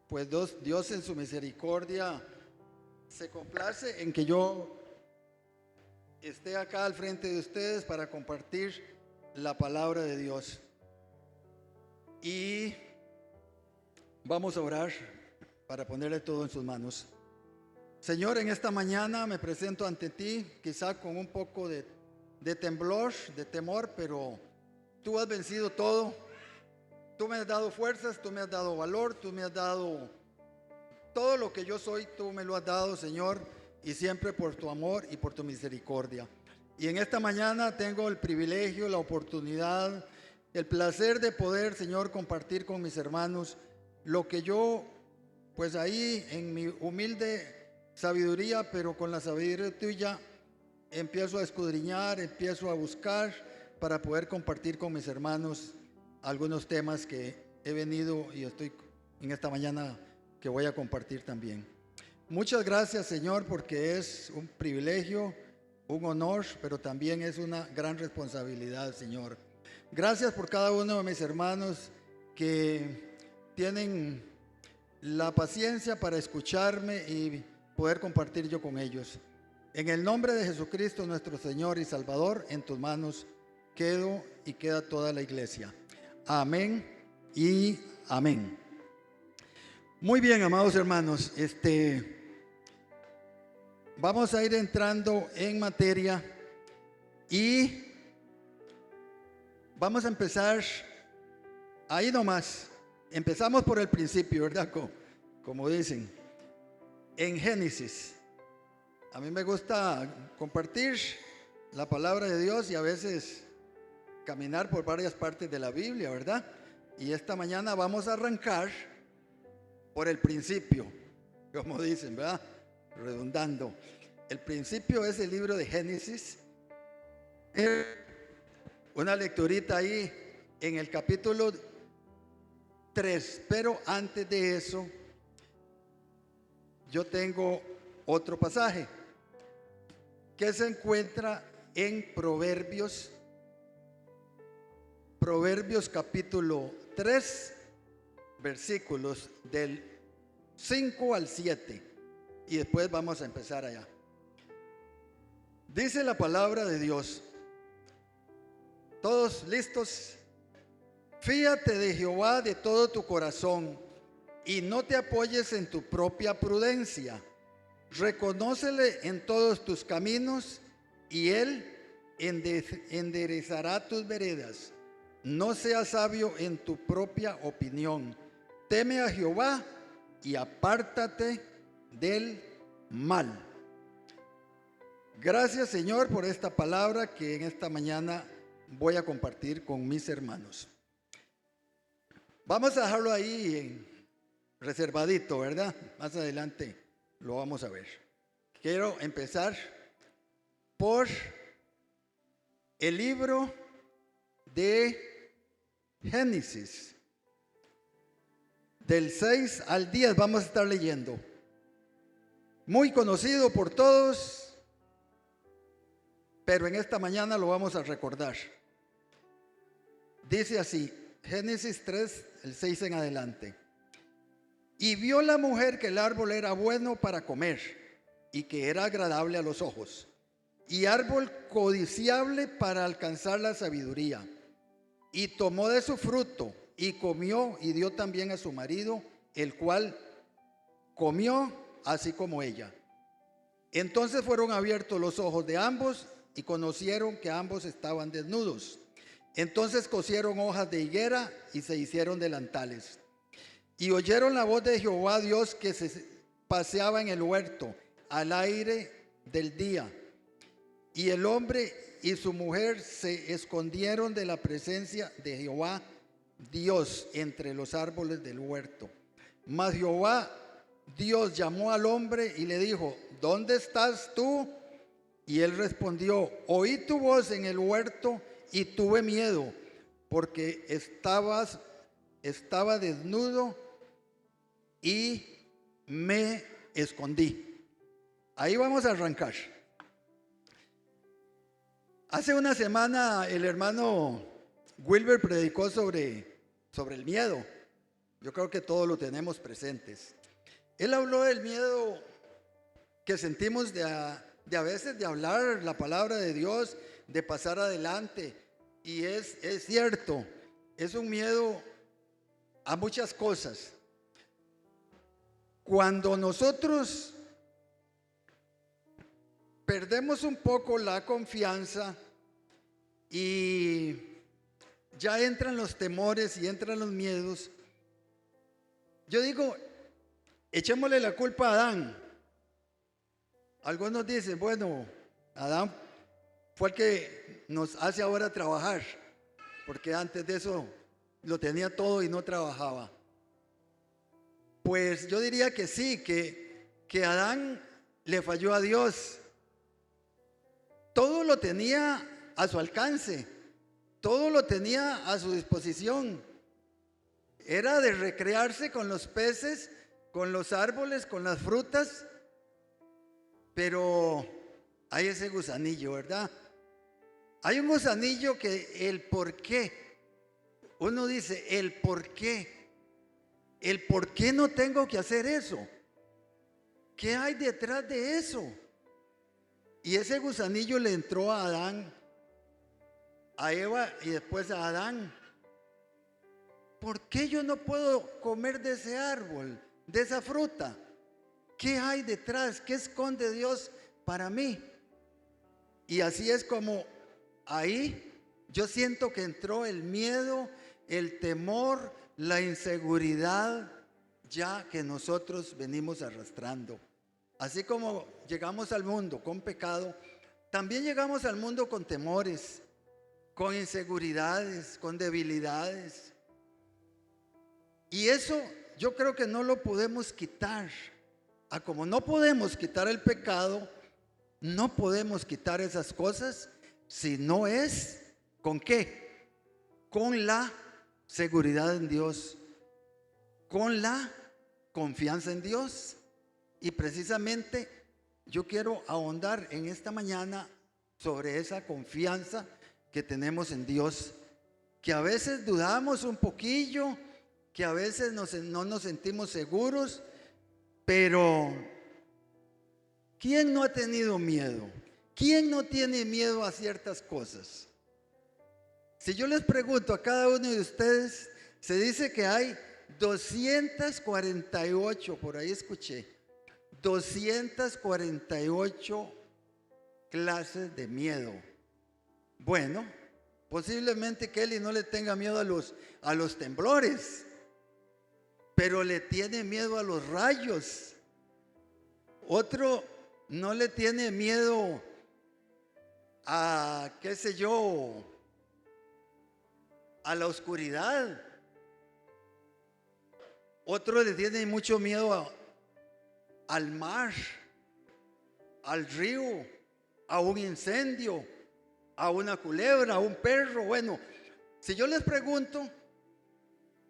pues Dios en su misericordia se complace en que yo esté acá al frente de ustedes para compartir la palabra de Dios. Y vamos a orar para ponerle todo en sus manos. Señor, en esta mañana me presento ante ti, quizá con un poco de temblor, de temor, pero tú has vencido todo. Tú me has dado fuerzas, tú me has dado valor, tú me has dado todo lo que yo soy, tú me lo has dado, Señor, y siempre por tu amor y por tu misericordia. Y en esta mañana tengo el privilegio, la oportunidad, el placer de poder, Señor, compartir con mis hermanos lo que yo, pues ahí en mi humilde sabiduría, pero con la sabiduría tuya, empiezo a escudriñar, empiezo a buscar para poder compartir con mis hermanos algunos temas que he venido y estoy en esta mañana que voy a compartir también. Muchas gracias, Señor, porque es un privilegio, un honor, pero también es una gran responsabilidad, Señor. Gracias por cada uno de mis hermanos que tienen la paciencia para escucharme y poder compartir yo con ellos. En el nombre de Jesucristo, nuestro Señor y Salvador, en tus manos quedo y queda toda la iglesia. Amén y amén. Muy bien, amados hermanos, vamos a ir entrando en materia y vamos a empezar ahí nomás. Empezamos por el principio, ¿verdad? Como dicen, en Génesis. A mí me gusta compartir la palabra de Dios y a veces caminar por varias partes de la Biblia, ¿verdad? Y esta mañana vamos a arrancar por el principio, como dicen, ¿verdad? Redundando. El principio es el libro de Génesis. Una lecturita ahí en el capítulo 3, pero antes de eso, yo tengo otro pasaje que se encuentra en Proverbios capítulo 3, versículos del 5 al 7, y después vamos a empezar allá. Dice la palabra de Dios. ¿Todos listos? Fíate de Jehová de todo tu corazón y no te apoyes en tu propia prudencia. Reconócele en todos tus caminos y Él enderezará tus veredas. No seas sabio en tu propia opinión. Teme a Jehová y apártate del mal. Gracias, Señor, por esta palabra que en esta mañana voy a compartir con mis hermanos. Vamos a dejarlo ahí reservadito, ¿verdad? Más adelante lo vamos a ver. Quiero empezar por el libro de Génesis. Del 6 al 10 vamos a estar leyendo. Muy conocido por todos, pero en esta mañana lo vamos a recordar. Dice así, Génesis 3, el 6 en adelante. Y vio la mujer que el árbol era bueno para comer y que era agradable a los ojos, y árbol codiciable para alcanzar la sabiduría. Y tomó de su fruto y comió y dio también a su marido, el cual comió así como ella. Entonces fueron abiertos los ojos de ambos y conocieron que ambos estaban desnudos. Entonces cosieron hojas de higuera y se hicieron delantales. Y oyeron la voz de Jehová Dios que se paseaba en el huerto al aire del día. Y el hombre y su mujer se escondieron de la presencia de Jehová Dios entre los árboles del huerto. Mas Jehová Dios llamó al hombre y le dijo: ¿dónde estás tú? Y él respondió: oí tu voz en el huerto y tuve miedo, porque estaba desnudo y me escondí. Ahí vamos a arrancar. Hace una semana el hermano Wilber predicó sobre el miedo. Yo creo que todos lo tenemos presentes. Él habló del miedo que sentimos de a veces de hablar la palabra de Dios, de pasar adelante. Y es cierto, es un miedo a muchas cosas. Cuando nosotros perdemos un poco la confianza y ya entran los temores y entran los miedos, yo digo, echémosle la culpa a Adán. Algunos dicen, bueno, Adán fue el que nos hace ahora trabajar, porque antes de eso lo tenía todo y no trabajaba. Pues yo diría que sí, que Adán le falló a Dios. Todo lo tenía a su alcance, todo lo tenía a su disposición. Era de recrearse con los peces, con los árboles, con las frutas, pero hay ese gusanillo, ¿verdad? Hay un gusanillo que el por qué, uno dice el por qué no tengo que hacer eso, ¿qué hay detrás de eso? Y ese gusanillo le entró a Adán, a Eva y después a Adán. ¿Por qué yo no puedo comer de ese árbol, de esa fruta? ¿Qué hay detrás? ¿Qué esconde Dios para mí? Y así es como ahí yo siento que entró el miedo, el temor, la inseguridad, ya que nosotros venimos arrastrando. Así como llegamos al mundo con pecado, también llegamos al mundo con temores, con inseguridades, con debilidades. Y eso yo creo que no lo podemos quitar. Como no podemos quitar el pecado, no podemos quitar esas cosas si no es ¿con qué? Con la seguridad en Dios, con la confianza en Dios. Y precisamente yo quiero ahondar en esta mañana sobre esa confianza que tenemos en Dios, que a veces dudamos un poquillo, que a veces no nos sentimos seguros, pero ¿quién no ha tenido miedo? ¿Quién no tiene miedo a ciertas cosas? Si yo les pregunto a cada uno de ustedes, se dice que hay 248, por ahí escuché, 248 clases de miedo. Bueno, posiblemente Kelly no le tenga miedo a los temblores, pero le tiene miedo a los rayos. Otro no le tiene miedo a, qué sé yo, a la oscuridad. Otro le tiene mucho miedo al mar, al río, a un incendio, a una culebra, a un perro. Bueno, si yo les pregunto,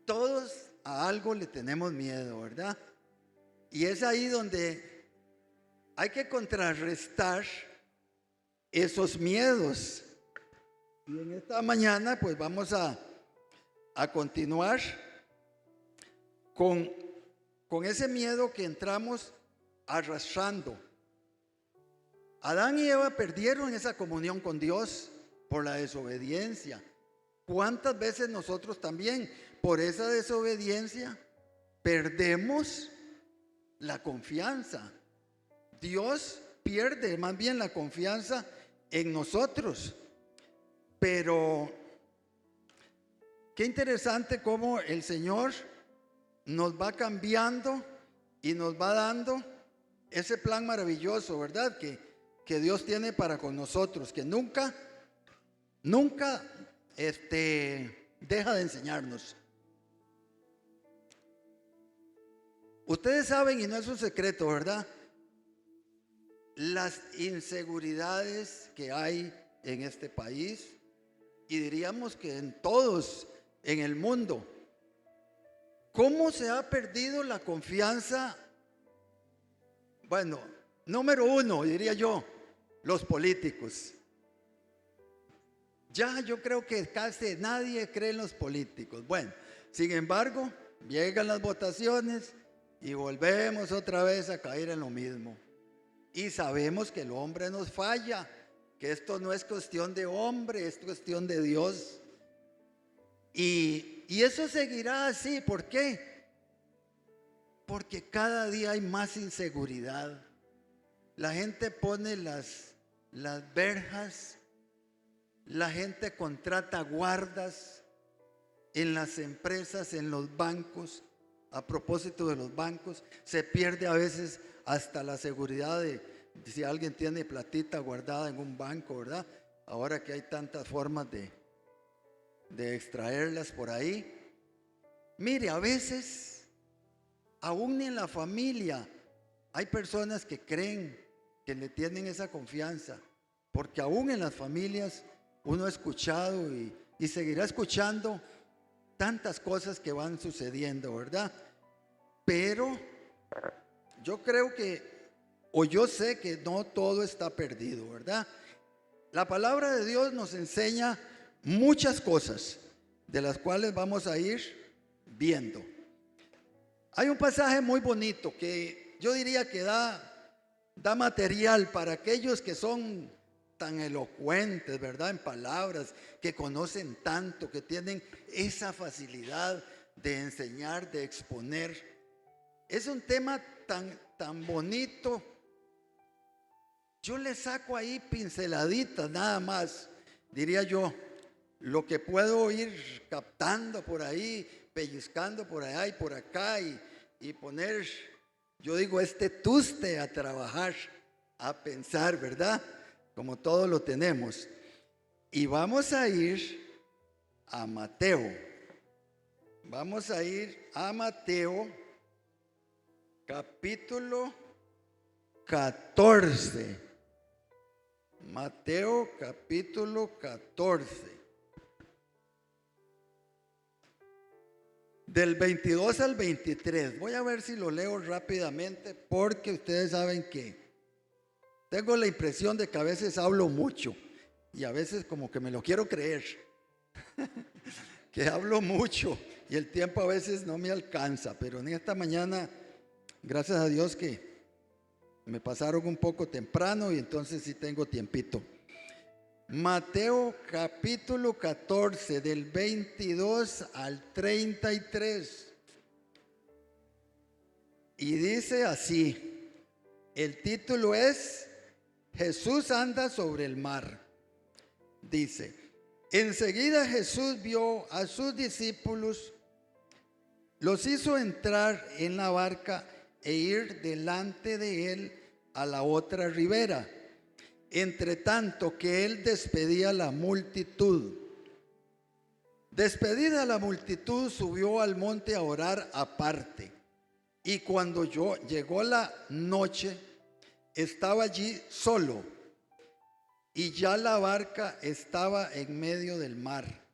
todos a algo le tenemos miedo, ¿verdad? Y es ahí donde hay que contrarrestar esos miedos. Y en esta mañana pues vamos a continuar con ese miedo que entramos arrastrando. Adán y Eva perdieron esa comunión con Dios por la desobediencia. ¿Cuántas veces nosotros también por esa desobediencia perdemos la confianza? Dios pierde más bien la confianza en nosotros. Pero qué interesante cómo el Señor nos va cambiando y nos va dando ese plan maravilloso, ¿verdad? Que Dios tiene para con nosotros, que nunca deja de enseñarnos. Ustedes saben, y no es un secreto, ¿verdad?, las inseguridades que hay en este país, y diríamos que en todos, en el mundo. ¿Cómo se ha perdido la confianza? Bueno, número uno, diría yo, los políticos. Ya yo creo que casi nadie cree en los políticos. Bueno, sin embargo, llegan las votaciones y volvemos otra vez a caer en lo mismo. Y sabemos que el hombre nos falla, que esto no es cuestión de hombre, es cuestión de Dios. Y eso seguirá así. ¿Por qué? Porque cada día hay más inseguridad. La gente pone las verjas, la gente contrata guardas en las empresas, en los bancos. A propósito de los bancos, se pierde a veces hasta la seguridad de si alguien tiene platita guardada en un banco, ¿verdad? Ahora que hay tantas formas de extraerlas por ahí. Mire, a veces, aún en la familia, hay personas que creen que le tienen esa confianza, porque aún en las familias uno ha escuchado y seguirá escuchando tantas cosas que van sucediendo, ¿verdad? Pero yo creo que, o yo sé que no todo está perdido, ¿verdad? La palabra de Dios nos enseña muchas cosas, de las cuales vamos a ir viendo. Hay un pasaje muy bonito que yo diría que da material para aquellos que son tan elocuentes, ¿verdad? En palabras, que conocen tanto, que tienen esa facilidad de enseñar, de exponer. Es un tema tan bonito. Yo le saco ahí pinceladitas nada más, diría yo, lo que puedo ir captando por ahí, pellizcando por allá y por acá y poner, yo digo, este tuste a trabajar, a pensar, ¿verdad? Como todos lo tenemos. Y vamos a ir a Mateo. Vamos a ir a Mateo, capítulo 14. Mateo, capítulo 14. Del 22 al 23. Voy a ver si lo leo rápidamente, porque ustedes saben que tengo la impresión de que a veces hablo mucho y a veces como que me lo quiero creer, que hablo mucho y el tiempo a veces no me alcanza, pero en esta mañana, gracias a Dios que me pasaron un poco temprano y entonces sí tengo tiempito. Mateo capítulo 14 del 22 al 33. Y dice así, el título es Jesús anda sobre el mar. Dice, enseguida Jesús vio a sus discípulos, los hizo entrar en la barca e ir delante de él a la otra ribera, entre tanto que él despedía a la multitud. Despedida la multitud, subió al monte a orar aparte. Y cuando llegó la noche, estaba allí solo, y ya la barca estaba en medio del mar,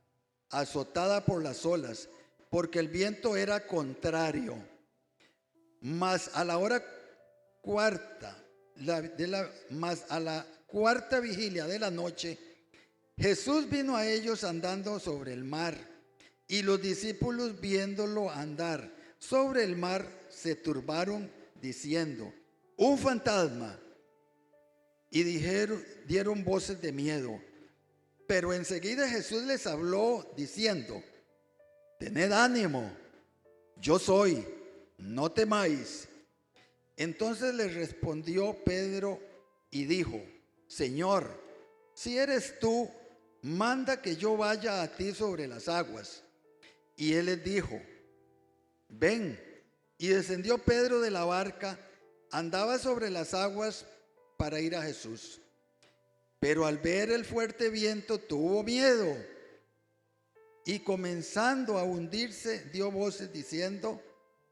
azotada por las olas, porque el viento era contrario. Mas a la hora cuarta, mas a la cuarta vigilia de la noche, Jesús vino a ellos andando sobre el mar, y los discípulos viéndolo andar sobre el mar se turbaron diciendo, un fantasma, y dieron voces de miedo. Pero enseguida Jesús les habló diciendo, tened ánimo, yo soy, no temáis. Entonces les respondió Pedro y dijo, Señor, si eres tú, manda que yo vaya a ti sobre las aguas. Y él les dijo, ven. Y descendió Pedro de la barca, andaba sobre las aguas para ir a Jesús. Pero al ver el fuerte viento tuvo miedo y comenzando a hundirse dio voces diciendo,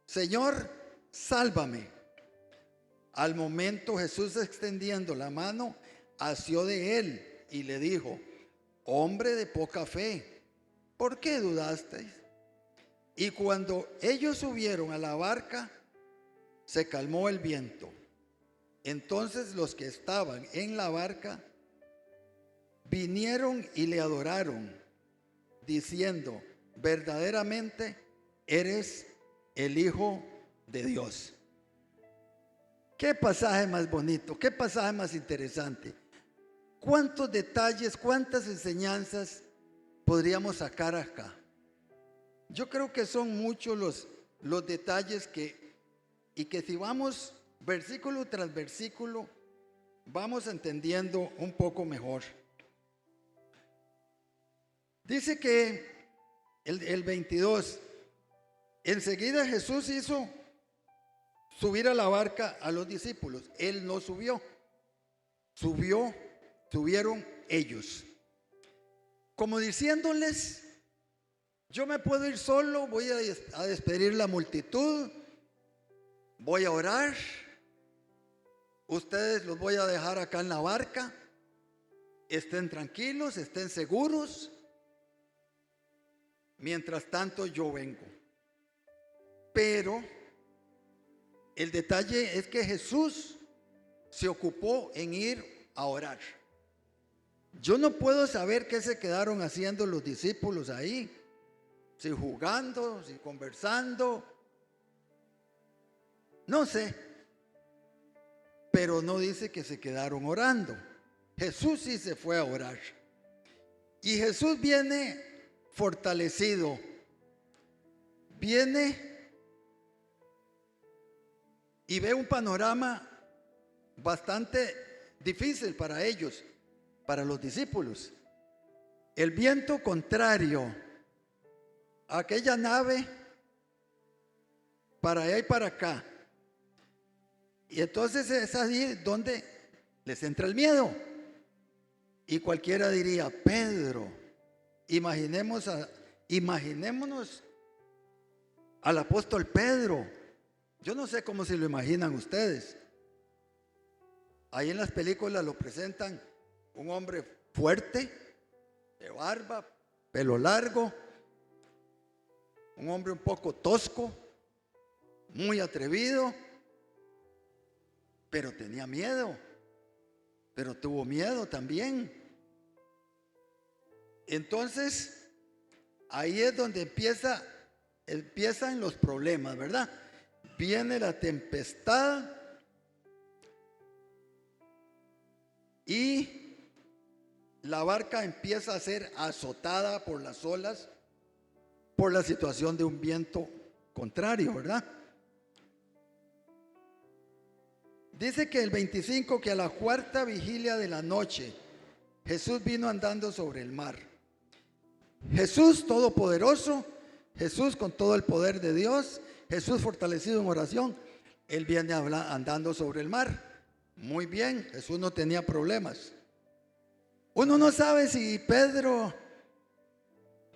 Señor, sálvame. Al momento Jesús, extendiendo la mano, asió de él y le dijo, hombre de poca fe, ¿por qué dudasteis? Y cuando ellos subieron a la barca, se calmó el viento. Entonces los que estaban en la barca vinieron y le adoraron, diciendo, verdaderamente eres el Hijo de Dios. Qué pasaje más bonito, qué pasaje más interesante. ¿Cuántos detalles, cuántas enseñanzas podríamos sacar acá? Yo creo que son muchos los detalles y que si vamos versículo tras versículo, vamos entendiendo un poco mejor. Dice que el 22, enseguida Jesús hizo subir a la barca a los discípulos. Él no subió, subieron ellos. Como diciéndoles, yo me puedo ir solo, voy a despedir la multitud, voy a orar, ustedes los voy a dejar acá en la barca, estén tranquilos, estén seguros, mientras tanto yo vengo. Pero el detalle es que Jesús se ocupó en ir a orar. Yo no puedo saber qué se quedaron haciendo los discípulos ahí, si jugando, si conversando, no sé, pero no dice que se quedaron orando. Jesús sí se fue a orar. Y Jesús viene fortalecido, viene y ve un panorama bastante difícil para ellos, para los discípulos. El viento contrario a aquella nave, para allá y para acá. Y entonces es ahí donde les entra el miedo. Y cualquiera diría, Pedro, imaginémonos al apóstol Pedro. Yo no sé cómo se lo imaginan ustedes. Ahí en las películas lo presentan un hombre fuerte, de barba, pelo largo, un hombre un poco tosco, muy atrevido, pero tenía miedo, pero tuvo miedo también. Entonces, ahí es donde empiezan los problemas, ¿verdad? Viene la tempestad y la barca empieza a ser azotada por las olas, por la situación de un viento contrario, ¿verdad? Dice que el 25, que a la cuarta vigilia de la noche, Jesús vino andando sobre el mar. Jesús todopoderoso, Jesús con todo el poder de Dios, Jesús fortalecido en oración, Él viene andando sobre el mar. Muy bien, Jesús no tenía problemas. Uno no sabe si Pedro,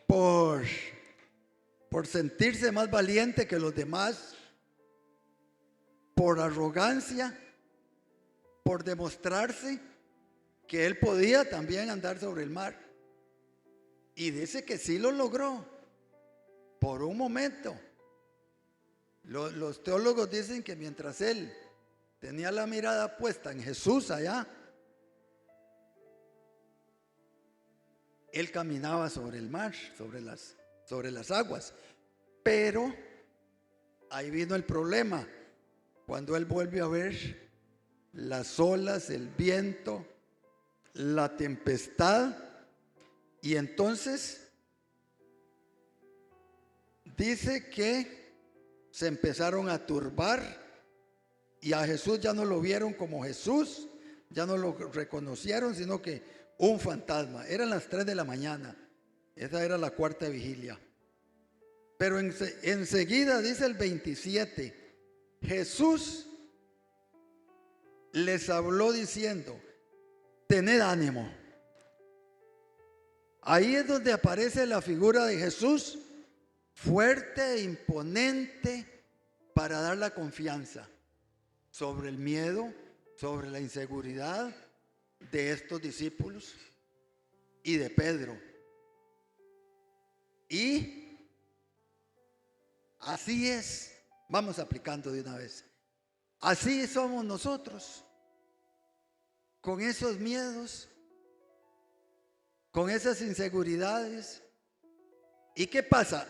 por sentirse más valiente que los demás, por arrogancia, por demostrarse que él podía también andar sobre el mar. Y dice que sí lo logró por un momento. Los teólogos dicen que mientras él tenía la mirada puesta en Jesús allá, él caminaba sobre el mar, sobre las aguas. Pero ahí vino el problema, cuando él vuelve a ver las olas, el viento, la tempestad, y entonces dice que se empezaron a turbar y a Jesús ya no lo vieron como Jesús, ya no lo reconocieron, sino que un fantasma. Eran las 3 de la mañana, esa era la cuarta vigilia. Pero enseguida, dice el 27, Jesús les habló diciendo, tened ánimo. Ahí es donde aparece la figura de Jesús, fuerte e imponente, para dar la confianza sobre el miedo, sobre la inseguridad de estos discípulos y de Pedro. Y así es, vamos aplicando de una vez. Así somos nosotros, con esos miedos, con esas inseguridades. ¿Y qué pasa?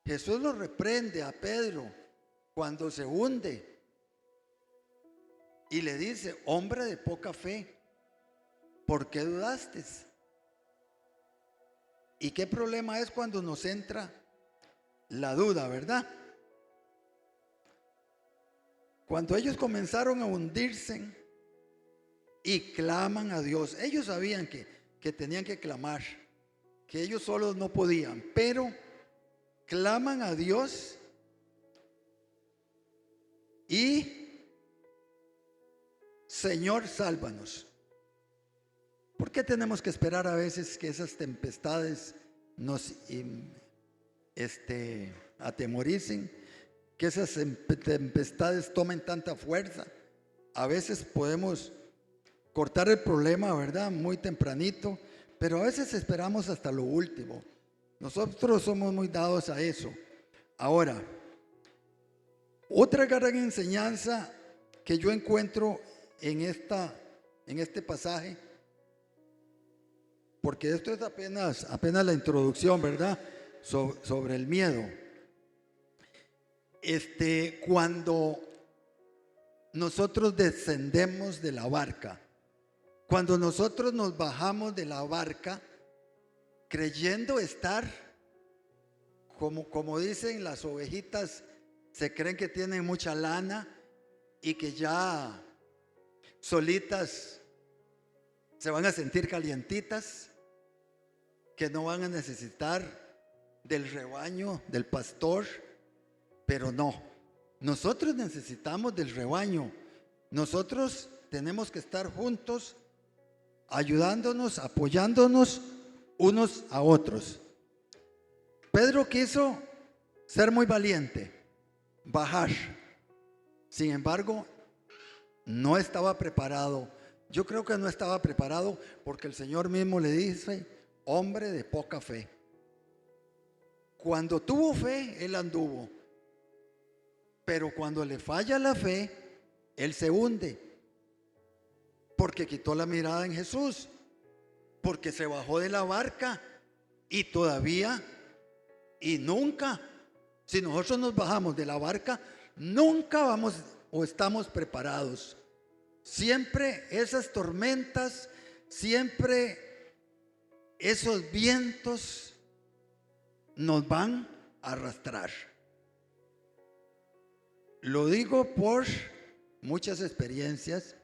Jesús lo reprende a Pedro cuando se hunde y le dice: hombre de poca fe, ¿por qué dudaste? ¿Y qué problema es cuando nos entra la duda, verdad? Cuando ellos comenzaron a hundirse y claman a Dios, ellos sabían que tenían que clamar, que ellos solos no podían, pero claman a Dios y: Señor, sálvanos. ¿Por qué tenemos que esperar a veces que esas tempestades nos atemoricen, que esas tempestades tomen tanta fuerza? A veces podemos cortar el problema, ¿verdad?, muy tempranito, pero a veces esperamos hasta lo último. Nosotros somos muy dados a eso. Ahora, otra gran enseñanza que yo encuentro en este pasaje, porque esto es apenas la introducción, ¿verdad?, sobre el miedo. Cuando nosotros descendemos de la barca, cuando nosotros nos bajamos de la barca creyendo estar, como dicen las ovejitas, se creen que tienen mucha lana y que ya solitas se van a sentir calientitas, que no van a necesitar del rebaño, del pastor. Pero no, nosotros necesitamos del rebaño. Nosotros tenemos que estar juntos, ayudándonos, apoyándonos unos a otros. Pedro quiso ser muy valiente, bajar. Sin embargo, no estaba preparado. Yo creo que no estaba preparado porque el Señor mismo le dice: hombre de poca fe. Cuando tuvo fe, él anduvo. Pero cuando le falla la fe, él se hunde. Porque quitó la mirada en Jesús. Porque se bajó de la barca y todavía y nunca, si nosotros nos bajamos de la barca, nunca vamos o estamos preparados. Siempre esas tormentas, siempre esos vientos nos van a arrastrar. Lo digo por muchas experiencias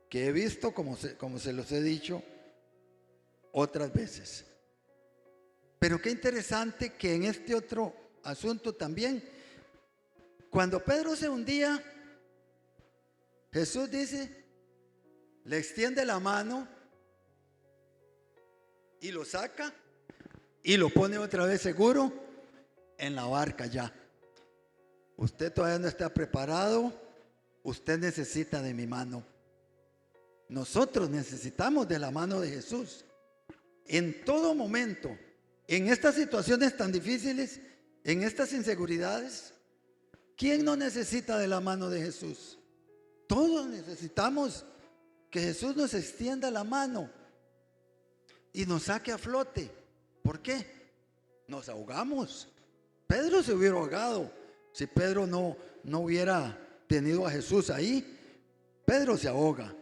que he visto, como se los he dicho otras veces. Pero qué interesante que en este otro asunto también, cuando Pedro se hundía, Jesús dice, le extiende la mano y lo saca y lo pone otra vez seguro en la barca ya. Usted todavía no está preparado, usted necesita de mi mano. Nosotros necesitamos de la mano de Jesús. En todo momento, en estas situaciones tan difíciles, en estas inseguridades, ¿quién no necesita de la mano de Jesús? Todos necesitamos que Jesús nos extienda la mano y nos saque a flote. ¿Por qué? Nos ahogamos. Pedro se hubiera ahogado si Pedro no hubiera tenido a Jesús ahí. Pedro se ahoga.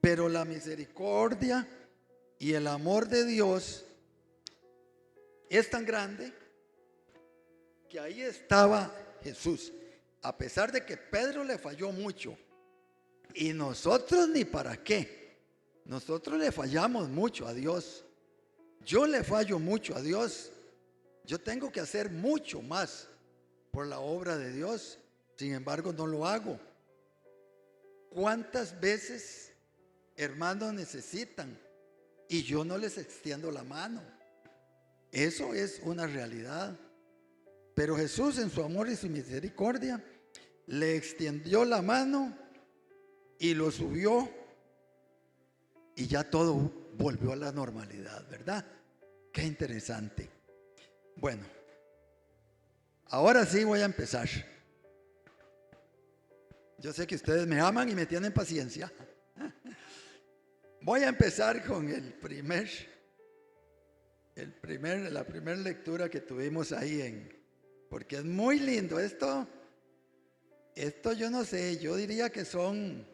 Pero la misericordia y el amor de Dios es tan grande que ahí estaba Jesús. A pesar de que Pedro le falló mucho, y nosotros ni para qué. Nosotros le fallamos mucho a Dios. Yo le fallo mucho a Dios. Yo tengo que hacer mucho más por la obra de Dios. Sin embargo, no lo hago. ¿Cuántas veces, hermanos, necesitan y yo no les extiendo la mano? Eso es una realidad. Pero Jesús, en su amor y su misericordia, le extendió la mano y lo subió, y ya todo volvió a la normalidad, ¿verdad? Qué interesante. Bueno, ahora sí voy a empezar. Yo sé que ustedes me aman y me tienen paciencia. Voy a empezar con la primera lectura que tuvimos ahí porque es muy lindo. Esto yo no sé, yo diría que son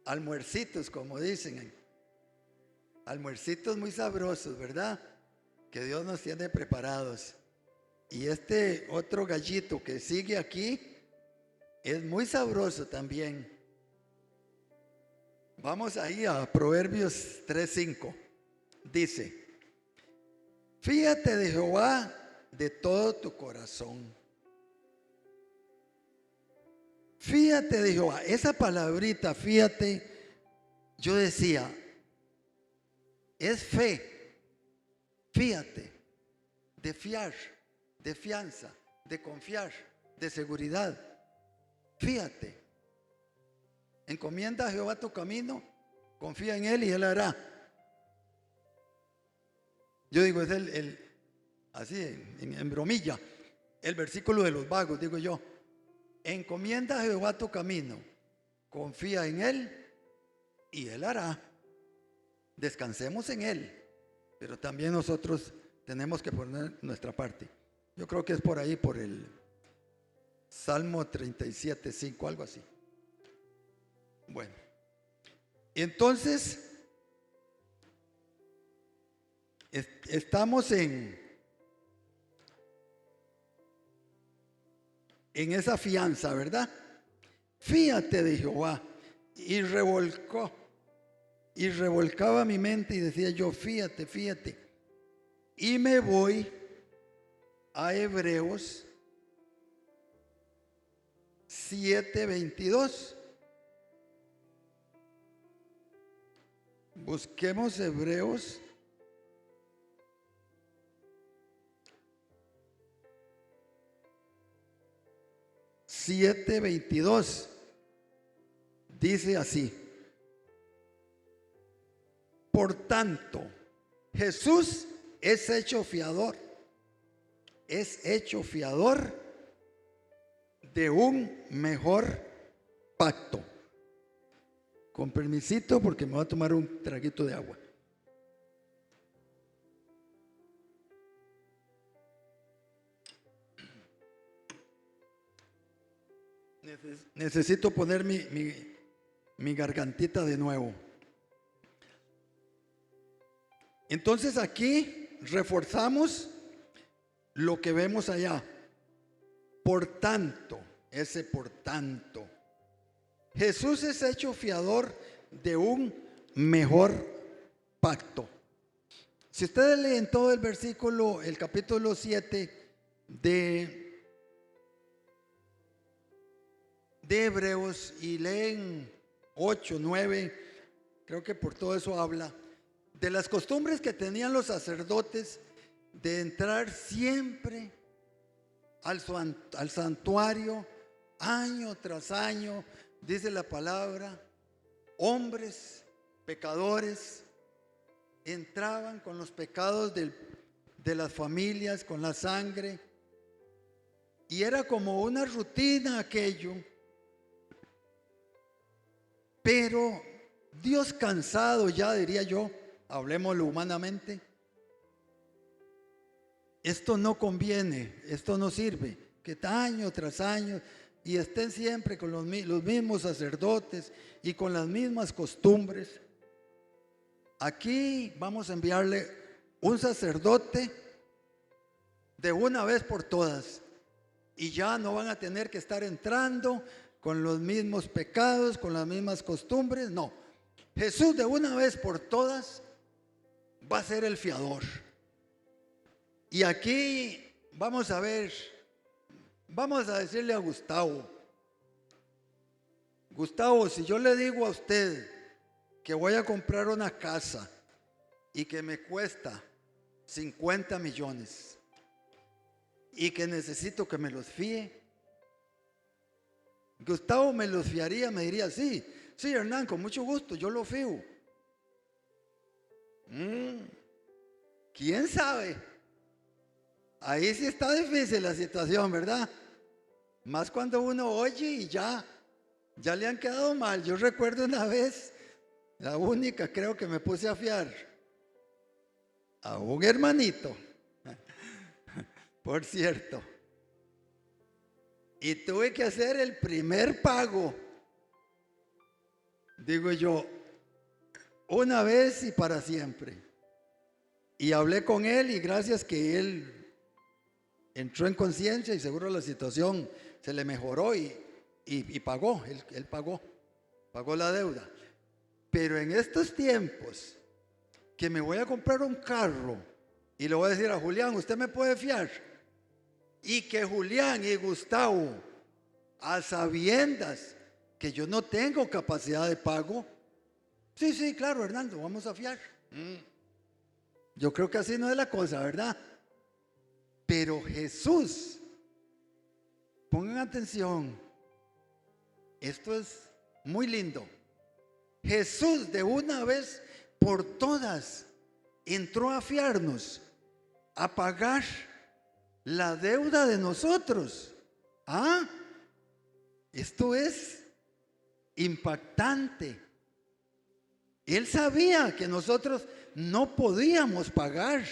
almuercitos, como dicen, almuercitos muy sabrosos, ¿verdad? Que Dios nos tiene preparados. Y este otro gallito que sigue aquí es muy sabroso también. Vamos ahí a Proverbios 3:5. Dice: fíate de Jehová de todo tu corazón. Fíate de Jehová. Esa palabrita, fíate, yo decía, es fe. Fíate, de fiar, de fianza, de confiar, de seguridad. Fíate. Encomienda a Jehová tu camino, confía en Él y Él hará. Yo digo, es así, en bromilla, el versículo de los vagos, digo yo. Encomienda a Jehová tu camino, confía en Él y Él hará. Descansemos en Él, pero también nosotros tenemos que poner nuestra parte. Yo creo que es por ahí, por el Salmo 37:5, algo así. Bueno, entonces estamos en esa fianza, ¿verdad? Fíate de Jehová. Y revolcaba mi mente y decía yo, fíate, fíate. Y me voy a Hebreos 7:22. Busquemos Hebreos 7:22. Dice así: por tanto, Jesús es hecho fiador de un mejor pacto. Con permisito, porque me voy a tomar un traguito de agua. Necesito poner mi gargantita de nuevo. Entonces aquí reforzamos lo que vemos allá. Por tanto, ese por tanto, Jesús es hecho fiador de un mejor pacto. Si ustedes leen todo el versículo, el capítulo 7 de Hebreos, y leen 8, 9, creo que por todo eso habla de las costumbres que tenían los sacerdotes de entrar siempre al santuario año tras año. Dice la palabra, hombres pecadores entraban con los pecados de las familias, con la sangre, y era como una rutina aquello. Pero Dios, cansado ya, diría yo, hablemoslo humanamente, esto no conviene, esto no sirve, que año tras año y estén siempre con los mismos sacerdotes y con las mismas costumbres. Aquí vamos a enviarle un sacerdote de una vez por todas, y ya no van a tener que estar entrando con los mismos pecados, con las mismas costumbres. No, Jesús de una vez por todas va a ser el fiador. Y aquí vamos a ver, vamos a decirle a Gustavo, si yo le digo a usted que voy a comprar una casa y que me cuesta 50 millones y que necesito que me los fíe, Gustavo me los fiaría, me diría, sí, Hernán, con mucho gusto, yo lo fío. ¿Quién sabe? Ahí sí está difícil la situación, ¿verdad? Más cuando uno oye y ya le han quedado mal. Yo recuerdo una vez, la única creo que me puse a fiar, a un hermanito, por cierto, y tuve que hacer el primer pago, digo yo, una vez y para siempre. Y hablé con él y gracias que él entró en conciencia y seguro la situación se le mejoró y pagó, él pagó la deuda. Pero en estos tiempos que me voy a comprar un carro y le voy a decir a Julián, usted me puede fiar, y que Julián y Gustavo, a sabiendas que yo no tengo capacidad de pago, sí, claro, Hernando, vamos a fiar. Yo creo que así no es la cosa, ¿verdad? Pero Jesús, pongan atención, esto es muy lindo. Jesús de una vez por todas entró a fiarnos, a pagar la deuda de nosotros. Esto es impactante. Él sabía que nosotros no podíamos pagar.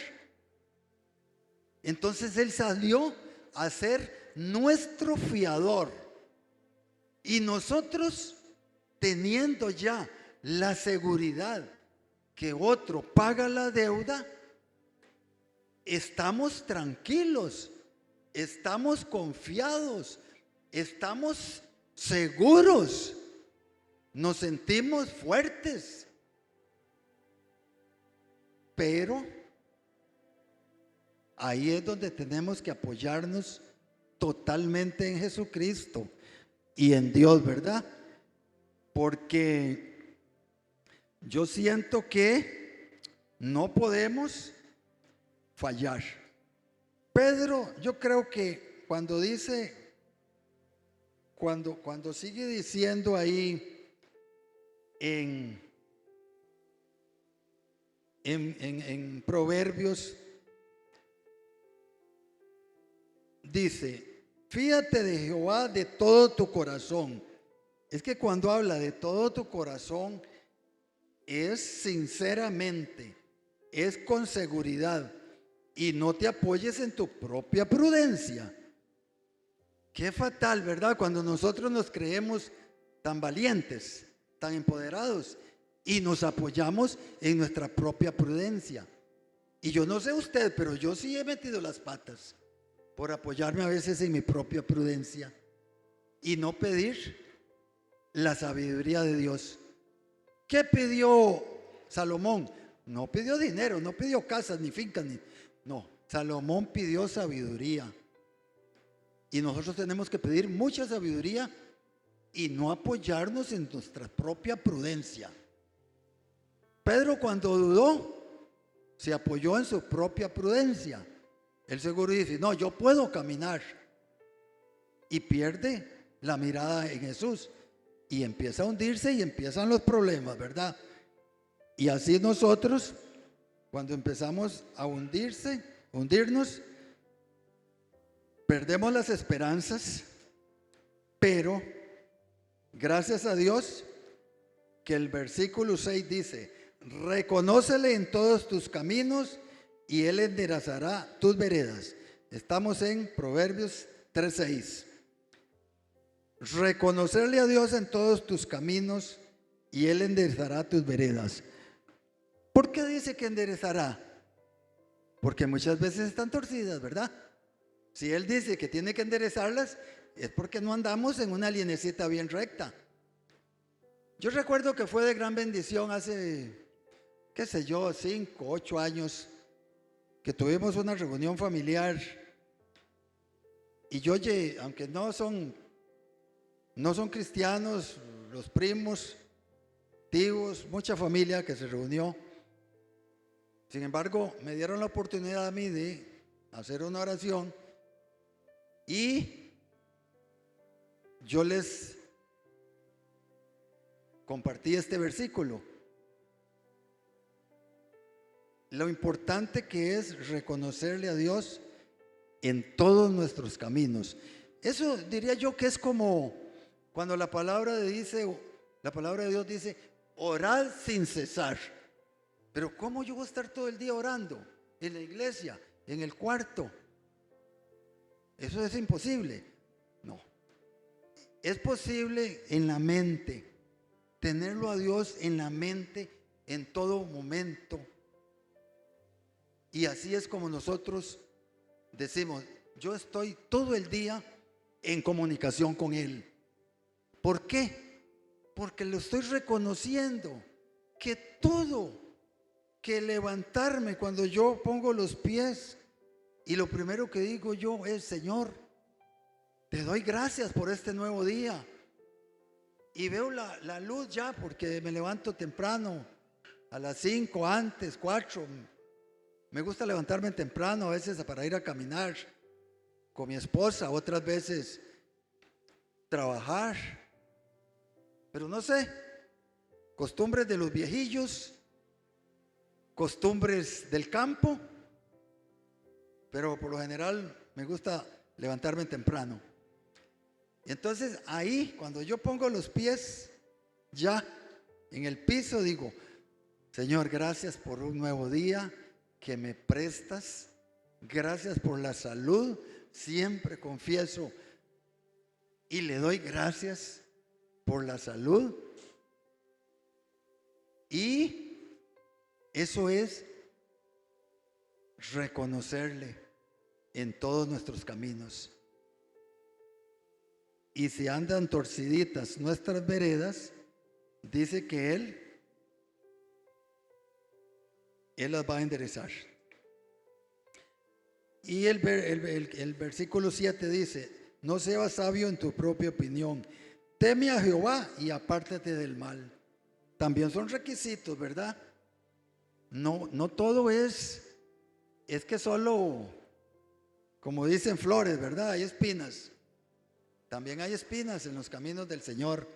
Entonces Él salió a ser nuestro fiador. Y nosotros, teniendo ya la seguridad que otro paga la deuda, estamos tranquilos, estamos confiados, estamos seguros, nos sentimos fuertes. Pero ahí es donde tenemos que apoyarnos totalmente en Jesucristo y en Dios, ¿verdad? Porque yo siento que no podemos fallar. Pedro, yo creo que cuando dice, cuando sigue diciendo ahí en Proverbios, dice, fíate de Jehová de todo tu corazón. Es que cuando habla de todo tu corazón, es sinceramente, es con seguridad, y no te apoyes en tu propia prudencia. Qué fatal, ¿verdad? Cuando nosotros nos creemos tan valientes, tan empoderados, y nos apoyamos en nuestra propia prudencia. Y yo no sé usted, pero yo sí he metido las patas por apoyarme a veces en mi propia prudencia y no pedir la sabiduría de Dios. ¿Qué pidió Salomón? No pidió dinero, no pidió casas ni fincas, no. Salomón pidió sabiduría. Y nosotros tenemos que pedir mucha sabiduría y no apoyarnos en nuestra propia prudencia. Pedro, cuando dudó, se apoyó en su propia prudencia. Él seguro dice, no, yo puedo caminar. Y pierde la mirada en Jesús y empieza a hundirse y empiezan los problemas, Y así nosotros, cuando empezamos a hundirnos, perdemos las esperanzas, pero gracias a Dios que el versículo 6 dice, reconócele en todos tus caminos y Él enderezará tus veredas. Estamos en Proverbios 3:6. Reconocerle a Dios en todos tus caminos y Él enderezará tus veredas. ¿Por qué dice que enderezará? Porque muchas veces están torcidas, ¿verdad? Si Él dice que tiene que enderezarlas, es porque no andamos en una lienecita bien recta. Yo recuerdo que fue de gran bendición hace, 5, 8 años, que tuvimos una reunión familiar. Y yo, aunque no son cristianos, los primos, tíos, mucha familia que se reunió. Sin embargo, me dieron la oportunidad a mí de hacer una oración y yo les compartí este versículo. Lo importante que es reconocerle a Dios en todos nuestros caminos. Eso diría yo que es como cuando la palabra de Dios dice, orad sin cesar. Pero ¿cómo yo voy a estar todo el día orando? en la iglesia, en el cuarto. Eso es imposible. No. Es posible en la mente, tenerlo a Dios en la mente en todo momento. Y así es como nosotros decimos, yo estoy todo el día en comunicación con Él. ¿Por qué? Porque lo estoy reconociendo, que todo, que levantarme cuando yo pongo los pies, y lo primero que digo yo es, Señor, te doy gracias por este nuevo día. Y veo la luz ya, porque me levanto temprano, a las 5, antes, 4. Me gusta levantarme temprano, a veces para ir a caminar con mi esposa, otras veces trabajar. Pero no sé, costumbres de los viejillos, costumbres del campo, pero por lo general me gusta levantarme temprano. Y entonces ahí, cuando yo pongo los pies ya en el piso, digo, Señor, gracias por un nuevo día que me prestas, gracias por la salud, siempre confieso y le doy gracias por la salud. Y eso es reconocerle en todos nuestros caminos. Y si andan torciditas nuestras veredas, dice que Él las va a enderezar. Y el versículo 7 dice, no seas sabio en tu propia opinión, teme a Jehová y apártate del mal. También son requisitos, ¿verdad? No todo es que solo, como dicen, flores, ¿verdad? Hay espinas. También hay espinas en los caminos del Señor.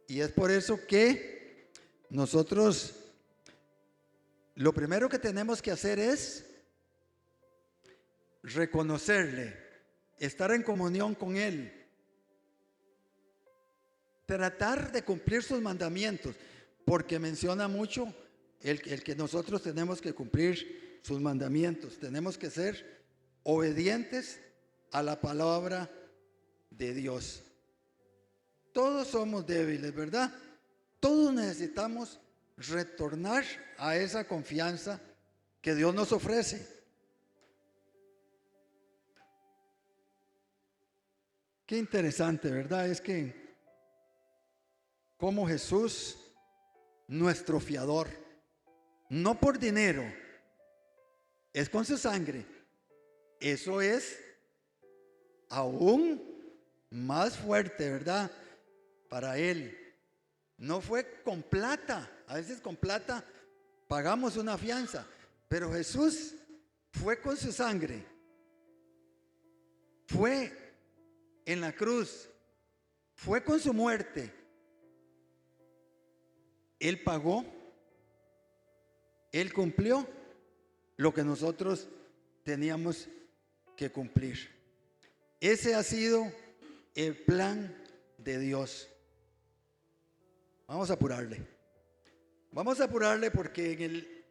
Y es por eso que nosotros lo primero que tenemos que hacer es reconocerle, estar en comunión con Él, tratar de cumplir sus mandamientos, porque menciona mucho el que nosotros tenemos que cumplir sus mandamientos, tenemos que ser obedientes a la palabra de Dios. Todos somos débiles, ¿verdad? Todos necesitamos retornar a esa confianza que Dios nos ofrece. Qué interesante, ¿verdad? Es que como Jesús, nuestro fiador, no por dinero, es con su sangre. Eso es aún más fuerte, ¿verdad? Para Él. No fue con plata. A veces con plata pagamos una fianza, pero Jesús fue con su sangre. Fue en la cruz. Fue con su muerte. Él pagó. Él cumplió lo que nosotros teníamos que cumplir. Ese ha sido el plan de Dios. Vamos a apurarle. Vamos a apurarle porque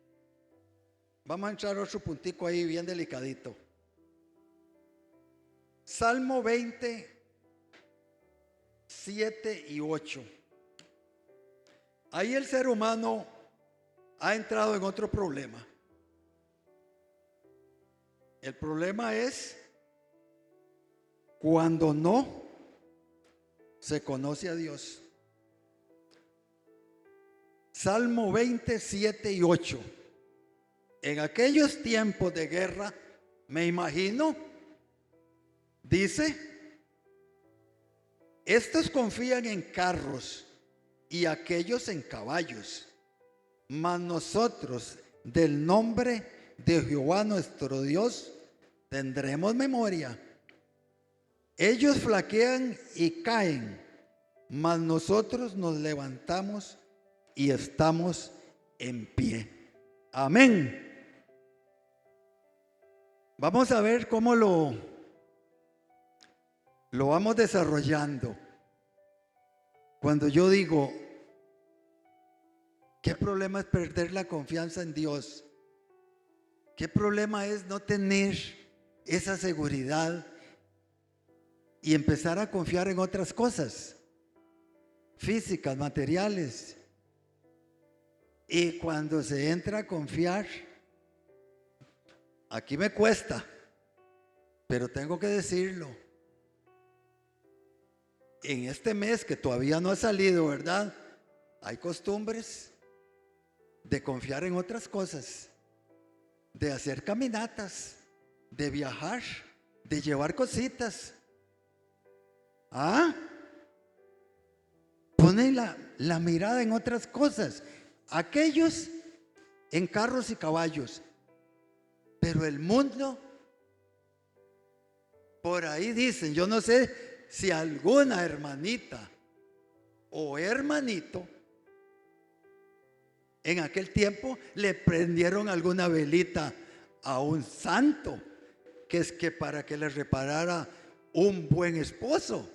vamos a entrar otro puntico ahí bien delicadito. Salmo 20, 7 y 8. Ahí el ser humano ha entrado en otro problema. El problema es cuando no se conoce a Dios. Salmo 20, 7 y 8. En aquellos tiempos de guerra, me imagino, dice, estos confían en carros y aquellos en caballos, mas nosotros del nombre de Jehová nuestro Dios tendremos memoria. Ellos flaquean y caen, mas nosotros nos levantamos y estamos en pie. Amén. Vamos a ver cómo lo vamos desarrollando. Cuando yo digo, ¿qué problema es perder la confianza en Dios? ¿Qué problema es no tener esa seguridad y empezar a confiar en otras cosas físicas, materiales? Y cuando se entra a confiar, aquí me cuesta, pero tengo que decirlo. En este mes que todavía no ha salido, ¿verdad? Hay costumbres de confiar en otras cosas, de hacer caminatas, de viajar, de llevar cositas. Ponen la mirada en otras cosas. Aquellos en carros y caballos, pero el mundo, por ahí dicen, yo no sé si alguna hermanita o hermanito en aquel tiempo le prendieron alguna velita a un santo, que es que para que le reparara un buen esposo.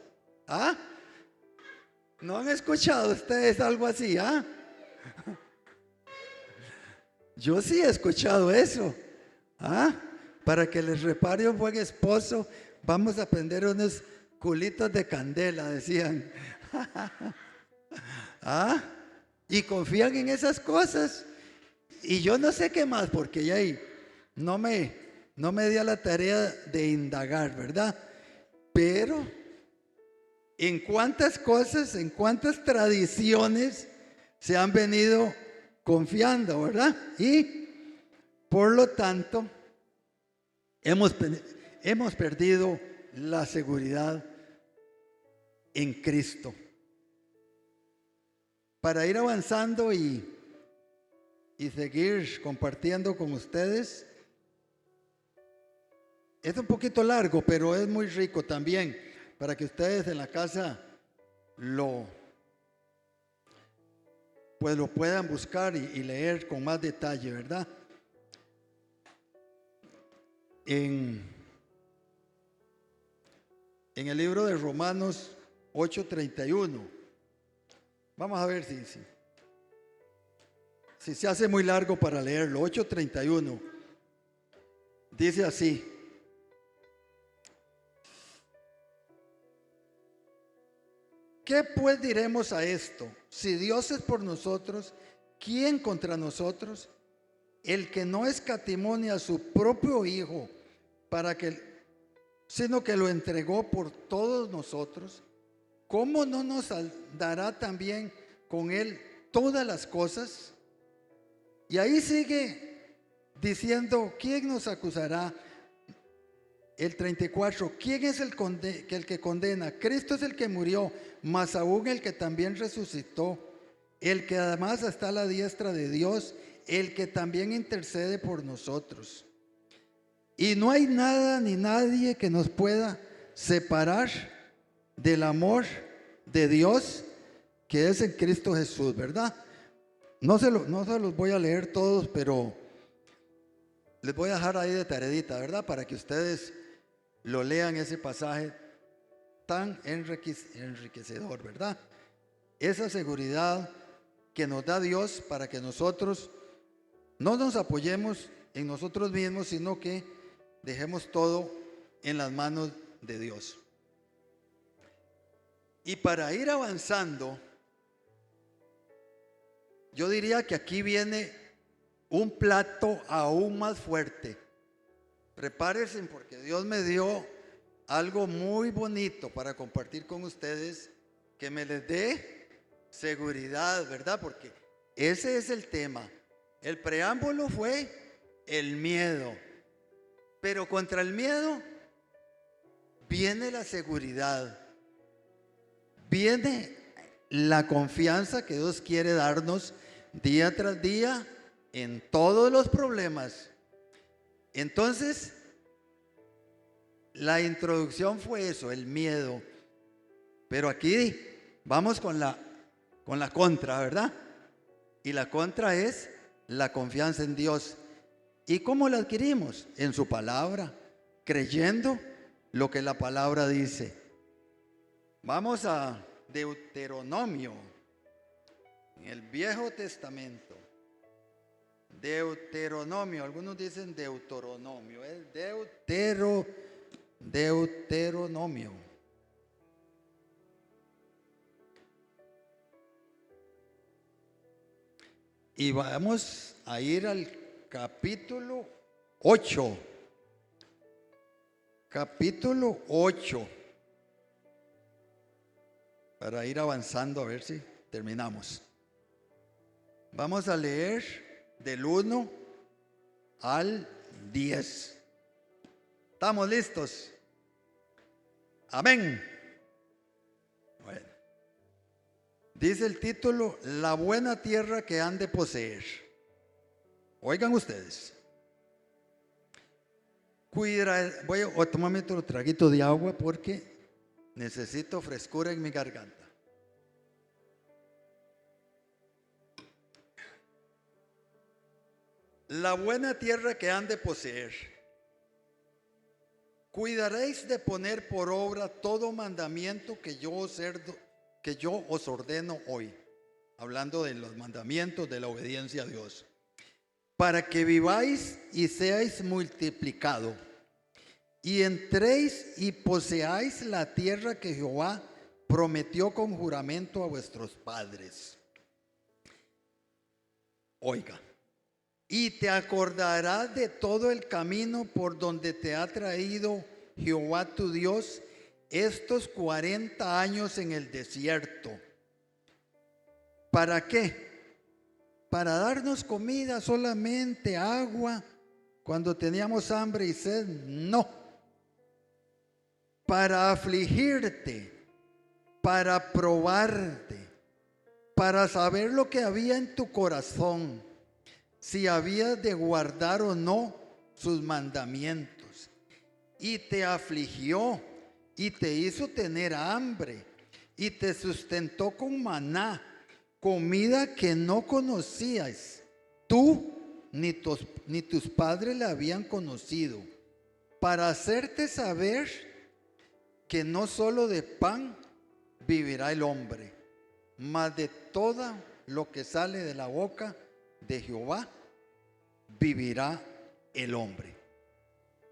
¿No han escuchado ustedes algo así? Yo sí he escuchado eso. Para que les repare un buen esposo, vamos a prender unos culitos de candela, decían. Y confían en esas cosas. Y yo no sé qué más, porque ya ahí no me di a la tarea de indagar, ¿verdad? Pero en cuántas cosas, en cuántas tradiciones se han venido confiando, ¿verdad? Y por lo tanto hemos perdido la seguridad en Cristo. Para ir avanzando y seguir compartiendo con ustedes, es un poquito largo, pero es muy rico también, para que ustedes en la casa lo puedan buscar y leer con más detalle, ¿verdad? En el libro de Romanos 8:31, vamos a ver si se hace muy largo para leerlo. 8:31 dice así: ¿qué pues diremos a esto? Si Dios es por nosotros, ¿quién contra nosotros? El que no escatimó ni a su propio Hijo, sino que lo entregó por todos nosotros, ¿cómo no nos dará también con Él todas las cosas? Y ahí sigue diciendo, ¿quién nos acusará? El 34, ¿quién es el que condena? Cristo es el que murió, más aún el que también resucitó, el que además está a la diestra de Dios, el que también intercede por nosotros. Y no hay nada ni nadie que nos pueda separar del amor de Dios que es en Cristo Jesús, ¿verdad? No se los voy a leer todos, pero les voy a dejar ahí de tareita, ¿verdad? Para que ustedes lo lean, ese pasaje tan enriquecedor, ¿verdad? Esa seguridad que nos da Dios para que nosotros no nos apoyemos en nosotros mismos, sino que dejemos todo en las manos de Dios. Y para ir avanzando, yo diría que aquí viene un plato aún más fuerte. Prepárense, porque Dios me dio algo muy bonito para compartir con ustedes, que me les dé seguridad, ¿verdad? Porque ese es el tema. El preámbulo fue el miedo, pero contra el miedo viene la seguridad, viene la confianza que Dios quiere darnos día tras día en todos los problemas. Entonces, la introducción fue eso, el miedo. Pero aquí vamos con la contra, ¿verdad? Y la contra es la confianza en Dios. ¿Y cómo la adquirimos? En su palabra, creyendo lo que la palabra dice. Vamos a Deuteronomio, en el Viejo Testamento. Deuteronomio, algunos dicen Deuteronomio, es Deuteronomio. Y vamos a ir al capítulo 8. Capítulo 8. Para ir avanzando a ver si terminamos. Vamos a leer del 1 al 10. ¿Estamos listos? Amén. Bueno. Dice el título: la buena tierra que han de poseer. Oigan ustedes. Voy a tomarme otro traguito de agua porque necesito frescura en mi garganta. La buena tierra que han de poseer. Cuidaréis de poner por obra todo mandamiento que yo os ordeno hoy. Hablando de los mandamientos de la obediencia a Dios. Para que viváis y seáis multiplicado, y entréis y poseáis la tierra que Jehová prometió con juramento a vuestros padres. Oiga, y te acordarás de todo el camino por donde te ha traído Jehová tu Dios estos 40 años en el desierto. ¿Para qué? Para darnos comida solamente, agua, cuando teníamos hambre y sed, no. Para afligirte, para probarte, para saber lo que había en tu corazón, si habías de guardar o no sus mandamientos. Y te afligió y te hizo tener hambre y te sustentó con maná, comida que no conocías, tú ni tus padres la habían conocido, para hacerte saber que no solo de pan vivirá el hombre, mas de todo lo que sale de la boca de Jehová vivirá el hombre.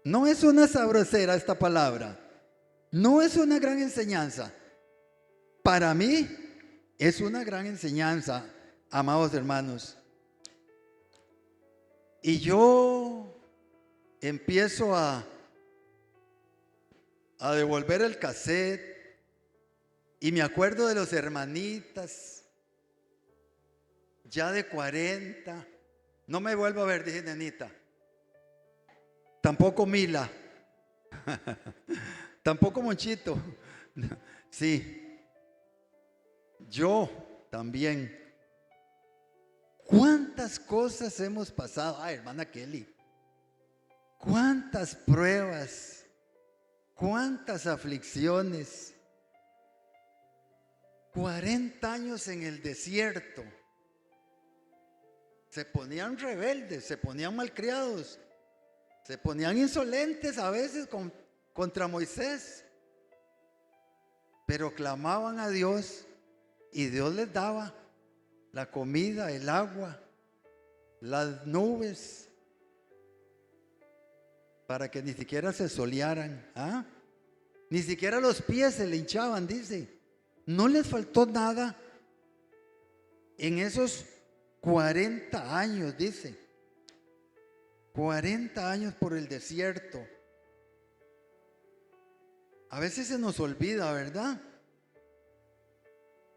No es una sabrosera esta palabra, no es una gran enseñanza. Para mí es una gran enseñanza, amados hermanos. Y yo empiezo a devolver el cassette y me acuerdo de los hermanitas ya de 40. No me vuelvo a ver, dije nenita. Tampoco Mila. Tampoco Monchito. Sí. Yo también. ¿Cuántas cosas hemos pasado? Ay, hermana Kelly. ¿Cuántas pruebas? ¿Cuántas aflicciones? 40 años en el desierto. Se ponían rebeldes, se ponían malcriados, se ponían insolentes a veces contra Moisés. Pero clamaban a Dios. Y Dios les daba la comida, el agua, las nubes, para que ni siquiera se solearan. ¿Ah? Ni siquiera los pies se le hinchaban, dice. No les faltó nada en esos 40 años, dice. 40 años por el desierto. A veces se nos olvida, ¿verdad?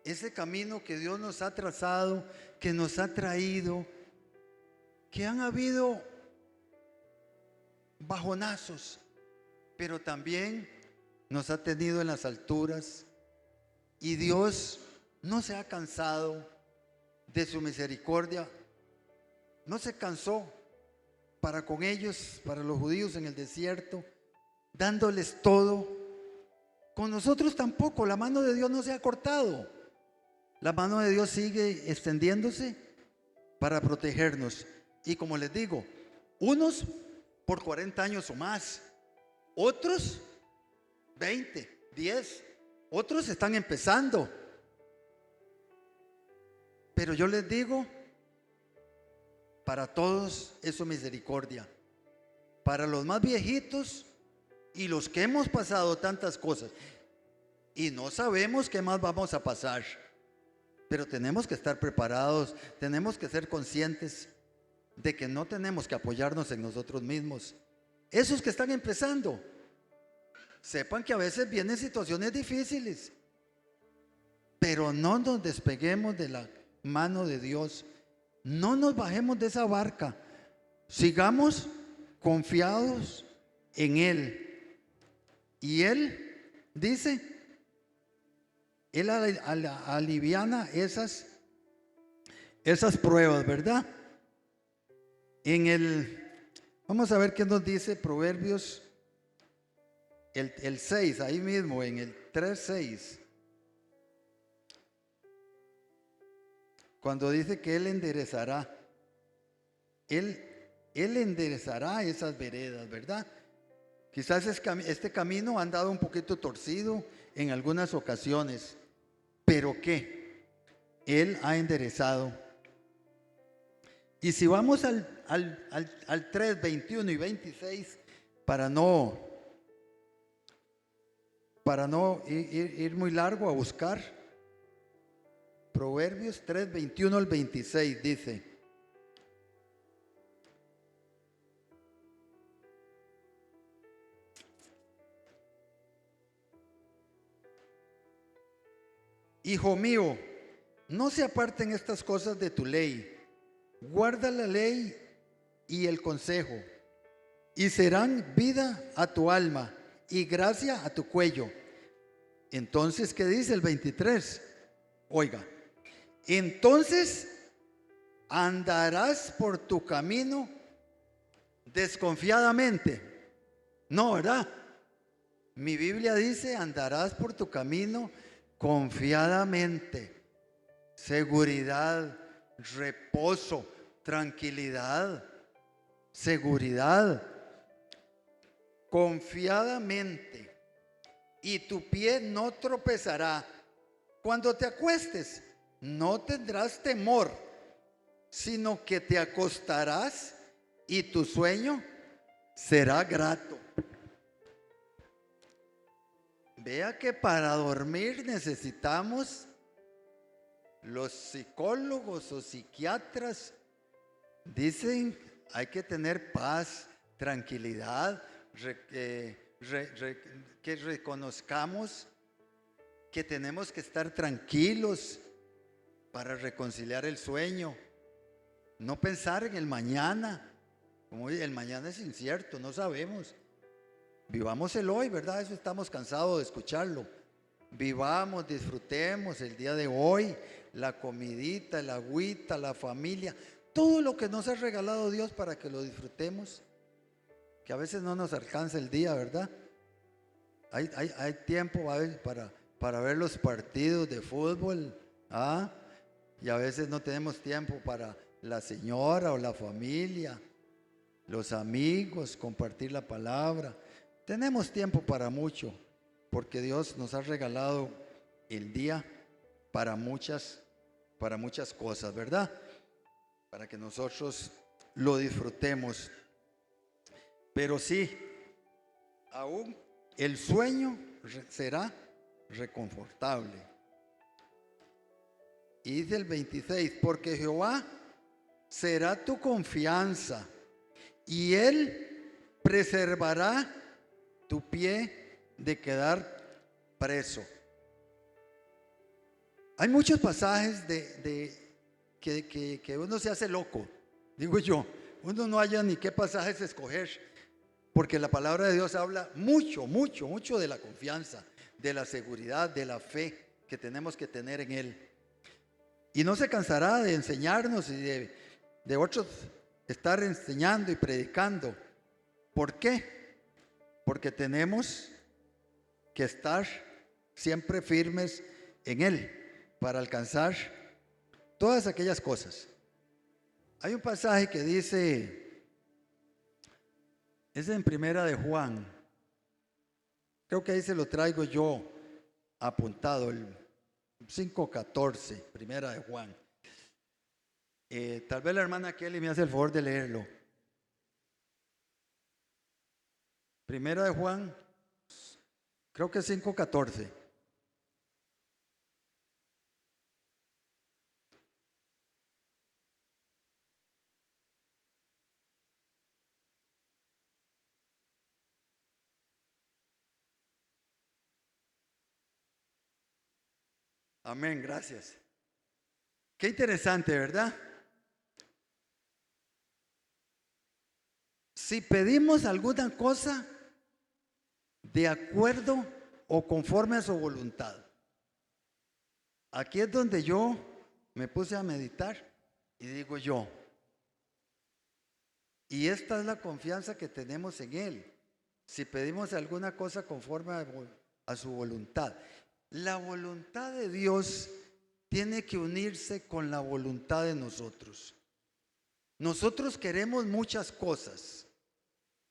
Ese camino que Dios nos ha trazado, que nos ha traído, que han habido bajonazos, pero también nos ha tenido en las alturas, y Dios no se ha cansado de su misericordia, no se cansó para con ellos, para los judíos en el desierto, dándoles todo. Con nosotros tampoco, la mano de Dios no se ha cortado. La mano de Dios sigue extendiéndose para protegernos. Y como les digo, unos por 40 años o más, otros 20, 10, otros están empezando. Pero yo les digo, para todos es su misericordia. Para los más viejitos y los que hemos pasado tantas cosas y no sabemos qué más vamos a pasar, pero tenemos que estar preparados, tenemos que ser conscientes de que no tenemos que apoyarnos en nosotros mismos. Esos que están empezando, sepan que a veces vienen situaciones difíciles, pero no nos despeguemos de la mano de Dios, no nos bajemos de esa barca, sigamos confiados en Él. Y Él dice, Él aliviana esas pruebas, ¿verdad? Vamos a ver qué nos dice Proverbios, el 6, ahí mismo, en el 3:6. Cuando dice que Él enderezará, Él enderezará esas veredas, ¿verdad? Quizás este camino ha andado un poquito torcido en algunas ocasiones, pero ¿qué? Él ha enderezado. Y si vamos al 3, 21 y 26, para no ir muy largo a buscar, Proverbios 3, 21 al 26 dice: Hijo mío, no se aparten estas cosas de tu ley, guarda la ley y el consejo, y serán vida a tu alma y gracia a tu cuello. Entonces, ¿qué dice el 23? Oiga, entonces andarás por tu camino desconfiadamente. No, ¿verdad? Mi Biblia dice, andarás por tu camino confiadamente. Seguridad, reposo, tranquilidad, seguridad. Confiadamente. Y tu pie no tropezará. Cuando te acuestes, no tendrás temor, sino que te acostarás y tu sueño será grato. Vea que para dormir necesitamos, los psicólogos o psiquiatras dicen, hay que tener paz, tranquilidad, que reconozcamos que tenemos que estar tranquilos para reconciliar el sueño, no pensar en el mañana, como el mañana es incierto, no sabemos. Vivamos el hoy, ¿verdad? Eso estamos cansados de escucharlo. Vivamos, disfrutemos el día de hoy, la comidita, el agüita, la familia, todo lo que nos ha regalado Dios para que lo disfrutemos, que a veces no nos alcanza el día, ¿verdad? Hay tiempo para ver los partidos de fútbol, y a veces no tenemos tiempo para la señora o la familia, los amigos, compartir la palabra. Tenemos tiempo para mucho, porque Dios nos ha regalado el día para muchas cosas, ¿verdad? Para que nosotros lo disfrutemos. Pero sí, aún el sueño será reconfortable. Y dice el 26, porque Jehová será tu confianza y Él preservará tu pie de quedar preso. Hay muchos pasajes que uno se hace loco, digo yo, uno no haya ni qué pasajes escoger, porque la palabra de Dios habla mucho de la confianza, de la seguridad, de la fe que tenemos que tener en Él. Y no se cansará de enseñarnos y de otros estar enseñando y predicando. ¿Por qué? Porque tenemos que estar siempre firmes en Él para alcanzar todas aquellas cosas. Hay un pasaje que dice, es en Primera de Juan, creo que ahí se lo traigo yo apuntado, el 5:14, Primera de Juan. Tal vez la hermana Kelly me hace el favor de leerlo. Primera de Juan, creo que 5:14. Amén, gracias. Qué interesante, ¿verdad? Si pedimos alguna cosa de acuerdo o conforme a su voluntad. Aquí es donde yo me puse a meditar y digo yo, y esta es la confianza que tenemos en Él. Si pedimos alguna cosa conforme a su voluntad. La voluntad de Dios tiene que unirse con la voluntad de nosotros. Nosotros queremos muchas cosas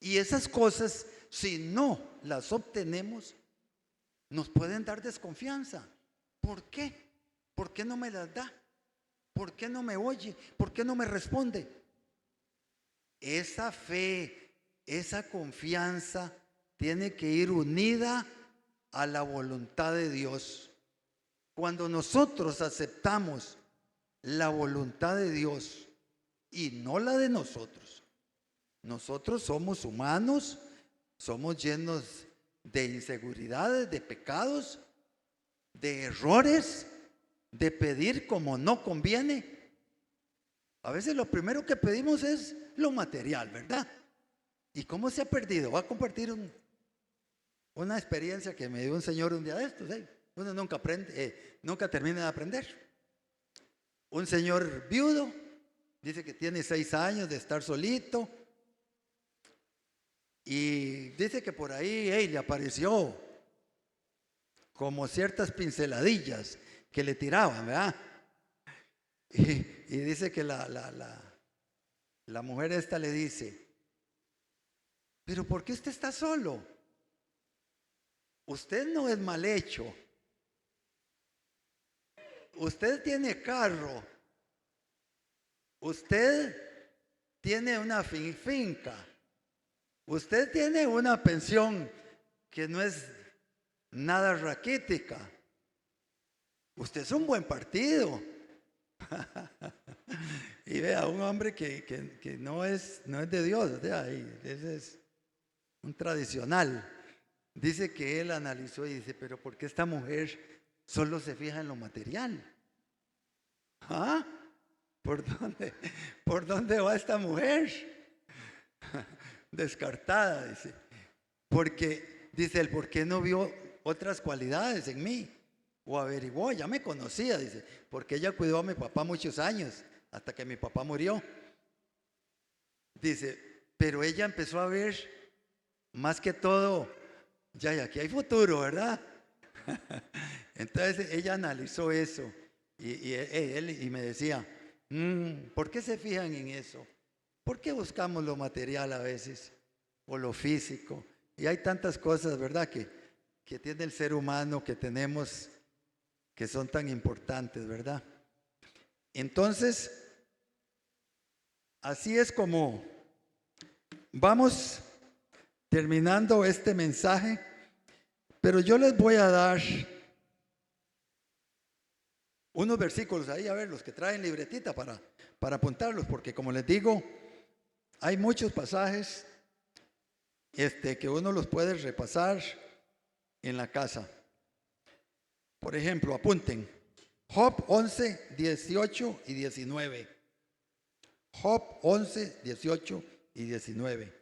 y esas cosas, si no las obtenemos, nos pueden dar desconfianza. ¿Por qué? ¿Por qué no me las da? ¿Por qué no me oye? ¿Por qué no me responde? Esa fe, esa confianza tiene que ir unida a la voluntad de Dios. Cuando nosotros aceptamos la voluntad de Dios y no la de nosotros, nosotros somos humanos, somos llenos de inseguridades, de pecados, de errores, de pedir como no conviene. A veces lo primero que pedimos es lo material, ¿verdad? ¿Y cómo se ha perdido? Voy a compartir una experiencia que me dio un señor un día de estos. Uno nunca aprende, nunca termina de aprender. Un señor viudo, dice que tiene 6 años de estar solito. Y dice que por ahí le apareció como ciertas pinceladillas que le tiraban, ¿verdad? Y dice que la mujer esta le dice, pero ¿por qué usted está solo? Usted no es mal hecho. Usted tiene carro. Usted tiene una finca. Usted tiene una pensión que no es nada raquítica. Usted es un buen partido. Y vea, un hombre que no es de Dios, ese es un tradicional. Dice que él analizó y dice, pero ¿por qué esta mujer solo se fija en lo material? ¿Ah? ¿Por dónde va esta mujer? Descartada, dice. Porque, dice él, ¿por qué no vio otras cualidades en mí? O averiguó, ya me conocía, dice, porque ella cuidó a mi papá muchos años, hasta que mi papá murió. Dice, pero ella empezó a ver, más que todo, ya aquí hay futuro, ¿verdad? Entonces ella analizó eso y me decía, ¿por qué se fijan en eso? ¿Por qué buscamos lo material a veces? O lo físico. Y hay tantas cosas, ¿verdad? Que tiene el ser humano, que tenemos, que son tan importantes, ¿verdad? Entonces, así es como vamos terminando este mensaje, pero yo les voy a dar unos versículos ahí, a ver, los que traen libretita para apuntarlos, porque como les digo, hay muchos pasajes que uno los puede repasar en la casa. Por ejemplo, apunten, Job 11, 18 y 19. Job 11, 18 y 19.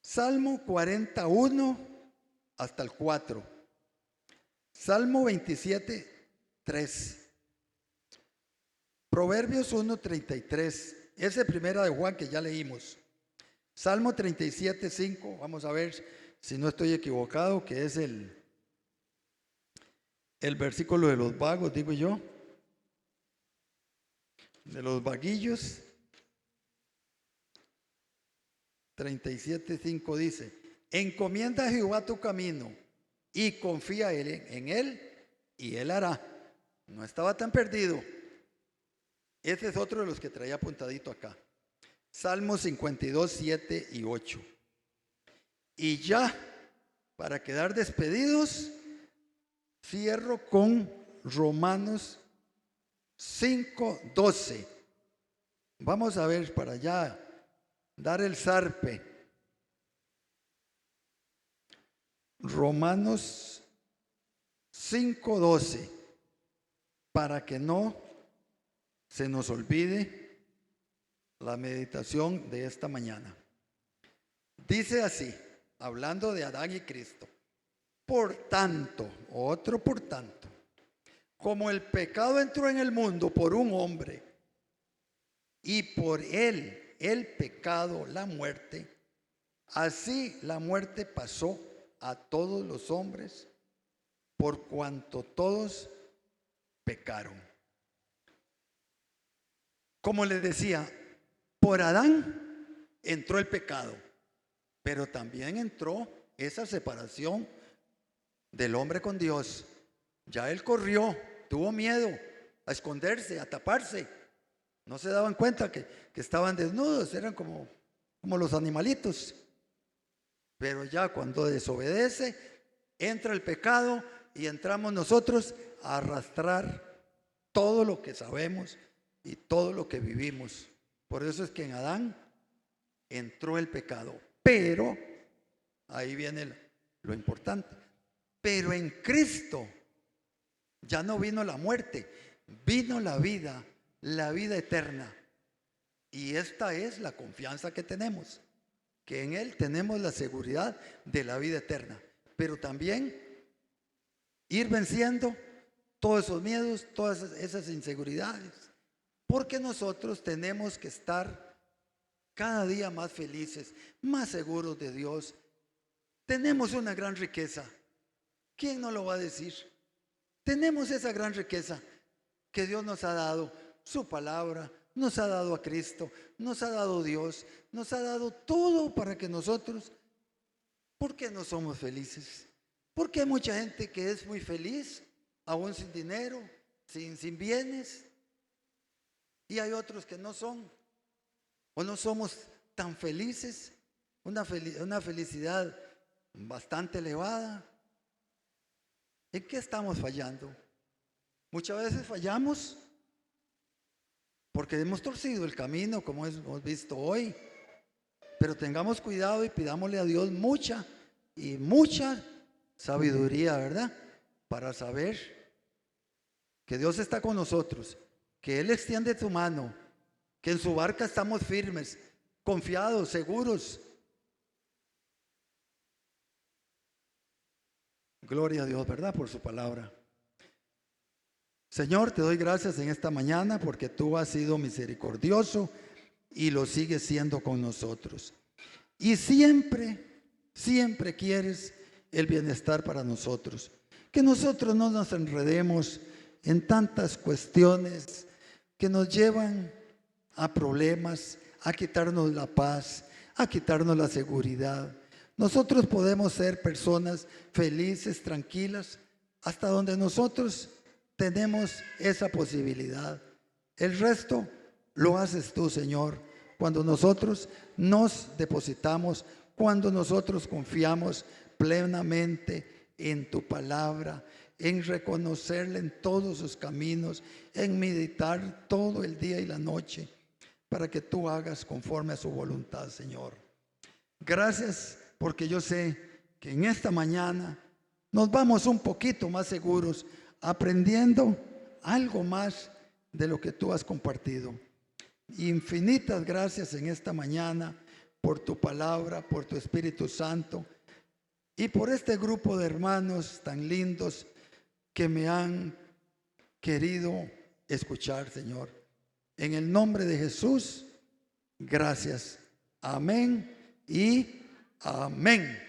Salmo 41 hasta el 4. Salmo 27, 3. Proverbios 1, 33. Esa es primera de Juan que ya leímos. Salmo 37, 5. Vamos a ver si no estoy equivocado, que es el versículo de los vagos, digo yo. De los vaguillos. 37, 5 dice, encomienda a Jehová tu camino y confía en él y él hará. No estaba tan perdido. Ese es otro de los que traía apuntadito acá. Salmos 52, 7 y 8. Y ya, para quedar despedidos, cierro con Romanos 5, 12. Vamos a ver para allá, dar el zarpe. Romanos 5, 12. Para que no se nos olvide la meditación de esta mañana. Dice así, hablando de Adán y Cristo: por tanto, otro por tanto, como el pecado entró en el mundo por un hombre, y por él el pecado, la muerte, así la muerte pasó a todos los hombres, por cuanto todos pecaron. Como les decía, por Adán entró el pecado, pero también entró esa separación del hombre con Dios. Ya él corrió, tuvo miedo a esconderse, a taparse. No se daban cuenta que estaban desnudos, eran como los animalitos. Pero ya cuando desobedece, entra el pecado y entramos nosotros a arrastrar todo lo que sabemos y todo lo que vivimos. Por eso es que en Adán entró el pecado. Pero, ahí viene lo importante, pero en Cristo ya no vino la muerte, vino la vida eterna. Y esta es la confianza que tenemos, que en Él tenemos la seguridad de la vida eterna. Pero también ir venciendo todos esos miedos, todas esas inseguridades, porque nosotros tenemos que estar cada día más felices, más seguros de Dios. Tenemos una gran riqueza. ¿Quién no lo va a decir? Tenemos esa gran riqueza que Dios nos ha dado, su palabra, nos ha dado a Cristo, nos ha dado Dios, nos ha dado todo para que nosotros, ¿por qué no somos felices? Porque hay mucha gente que es muy feliz, aún sin dinero, sin bienes, y hay otros que no son, o no somos tan felices, una felicidad bastante elevada. ¿En qué estamos fallando? Muchas veces fallamos porque hemos torcido el camino, como hemos visto hoy. Pero tengamos cuidado y pidámosle a Dios mucha sabiduría, ¿verdad? Para saber que Dios está con nosotros, que Él extiende su mano, que en su barca estamos firmes, confiados, seguros. Gloria a Dios, ¿verdad? Por su palabra. Señor, te doy gracias en esta mañana porque tú has sido misericordioso y lo sigues siendo con nosotros. Y siempre quieres el bienestar para nosotros. Que nosotros no nos enredemos en tantas cuestiones que nos llevan a problemas, a quitarnos la paz, a quitarnos la seguridad. Nosotros podemos ser personas felices, tranquilas, hasta donde nosotros tenemos esa posibilidad. El resto lo haces tú, Señor, cuando nosotros nos depositamos, cuando nosotros confiamos plenamente en tu palabra, en reconocerle en todos sus caminos, en meditar todo el día y la noche, para que tú hagas conforme a su voluntad, Señor. Gracias, porque yo sé que en esta mañana nos vamos un poquito más seguros, aprendiendo algo más de lo que tú has compartido. Infinitas gracias en esta mañana por tu palabra, por tu Espíritu Santo y por este grupo de hermanos tan lindos que me han querido escuchar, Señor. En el nombre de Jesús, gracias. Amén y amén.